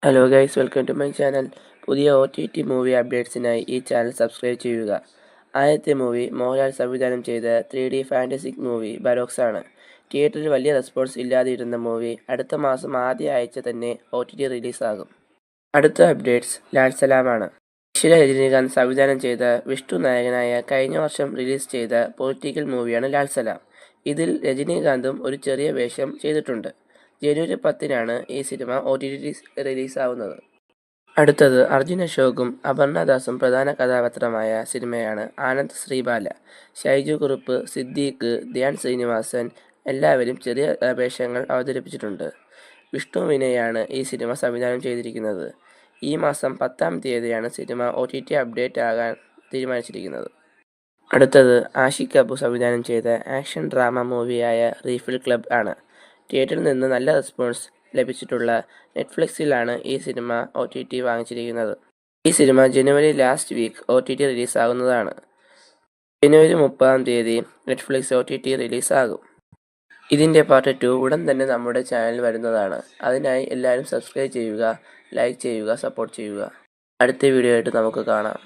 Hello guys, welcome to my channel. പുതിയ OTT movie അപ്ഡേറ്റ്സിനായി ഈ ചാനൽ സബ്സ്ക്രൈബ് ചെയ്യുക. ആദ്യത്തെ മൂവി മോഹൻലാൽ സംവിധാനം ചെയ്ത 3D ഫാൻറ്റസിക് മൂവി ബരോക്സ് ആണ്. തിയേറ്ററിൽ വലിയ റെസ്പോൺസ് ഇല്ലാതിരുന്ന മൂവി അടുത്ത മാസം ആദ്യ ആഴ്ച തന്നെ OTT റിലീസാകും. അടുത്ത അപ്ഡേറ്റ്സ് ലാൽ സലാമാണ്. അശ്വര രജനീകാന്ത് സംവിധാനം ചെയ്ത വിഷ്ണു നായകനായ കഴിഞ്ഞ വർഷം റിലീസ് ചെയ്ത പൊളിറ്റിക്കൽ മൂവിയാണ് ലാൽ സലാം. ഇതിൽ രജനീകാന്തും ഒരു ചെറിയ വേഷം ചെയ്തിട്ടുണ്ട്. ജനുവരി 10-നാണ് ഈ സിനിമ OTT റിലീസാവുന്നത്. അടുത്തത് അർജുൻ അശോകും അപർണ ദാസും പ്രധാന കഥാപാത്രമായ സിനിമയാണ് ആനന്ദ് ശ്രീബാല. ഷൈജു കുറുപ്പ്, സിദ്ദീഖ്, ധ്യാൻ ശ്രീനിവാസൻ എല്ലാവരും ചെറിയ വേഷങ്ങൾ അവതരിപ്പിച്ചിട്ടുണ്ട്. വിഷ്ണു വിനയാണ് ഈ സിനിമ സംവിധാനം ചെയ്തിരിക്കുന്നത്. ഈ മാസം 10-ാം തീയതിയാണ് സിനിമ OTT അപ്ഡേറ്റ് ആകാൻ തീരുമാനിച്ചിരിക്കുന്നത്. അടുത്തത് ആഷിഖ് അബു സംവിധാനം ചെയ്ത ആക്ഷൻ ഡ്രാമ മൂവിയായ റീഫിൽ ക്ലബ് ആണ്. തിയേറ്ററിൽ നിന്ന് നല്ല റെസ്പോൺസ് ലഭിച്ചിട്ടുള്ള നെറ്റ്ഫ്ലിക്സിലാണ് ഈ സിനിമ OTT വാങ്ങിച്ചിരിക്കുന്നത്. ഈ സിനിമ ജനുവരി ലാസ്റ്റ് വീക്ക് OTT റിലീസാകുന്നതാണ്. ജനുവരി 30-ാം തീയതി നെറ്റ്ഫ്ലിക്സ് OTT റിലീസാകും. ഇതിൻ്റെ പാർട്ട് 2 ഉടൻ തന്നെ നമ്മുടെ ചാനലിൽ വരുന്നതാണ്. അതിനായി എല്ലാവരും സബ്സ്ക്രൈബ് ചെയ്യുക, ലൈക്ക് ചെയ്യുക, സപ്പോർട്ട് ചെയ്യുക. അടുത്ത വീഡിയോ ആയിട്ട് നമുക്ക് കാണാം.